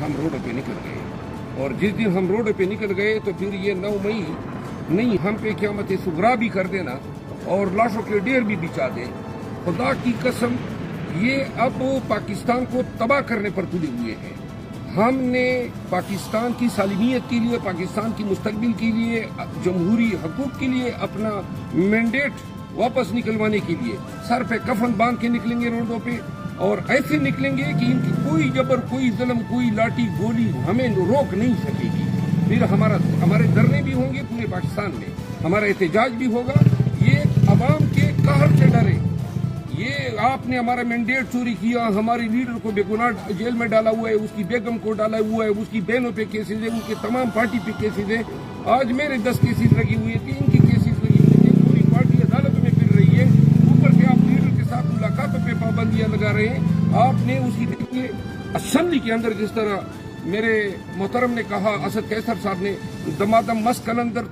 ہم روڈ پہ نکل گئے، اور جس دن ہم روڈ پہ نکل گئے تو پھر یہ 9 مئی نہیں ہم پہ قیامت صغریٰ بھی کر دینا اور لاشوں کے ڈھیر بھی بچا دے۔ خدا کی قسم یہ اب پاکستان کو تباہ کرنے پر تلے ہوئے ہیں۔ ہم نے پاکستان کی سالمیت کے لیے، پاکستان کی مستقبل کے لیے، جمہوری حقوق کے لیے اپنا مینڈیٹ واپس نکلوانے کے لیے سر پہ کفن باندھ کے نکلیں گے روڈوں پہ، اور ایسے نکلیں گے کہ ان کی کوئی جبر، کوئی ظلم، کوئی لاٹھی گولی ہمیں روک نہیں سکے گی۔ پھر ہمارے دھرنے بھی ہوں گے پورے پاکستان میں، ہمارا احتجاج بھی ہوگا۔ یہ عوام کے قہر سے ڈرے، یہ آپ نے ہمارا مینڈیٹ چوری کیا، ہمارے لیڈر کو بے گناہ جیل میں ڈالا ہوا ہے، اس کی بیگم کو ڈالا ہوا ہے، اس کی بہنوں پہ کیسز ہے، ان کے تمام پارٹی پہ کیسز ہے۔ آج میرے 10 کیسز لگی ہوئی ہیں، 3 کی کیسز لگی ہوئی ہیں، پوری پارٹی عدالتوں میں پھر رہی ہے۔ اوپر سے آپ لیڈر کے ساتھ ملاقاتوں پہ پابندیاں لگا رہے ہیں۔ آپ نے اس کی دیکھیے اسمبلی کے اندر جس طرح میرے محترم نے کہا، اسد قیصر صاحب نے، دمادم مس کلندر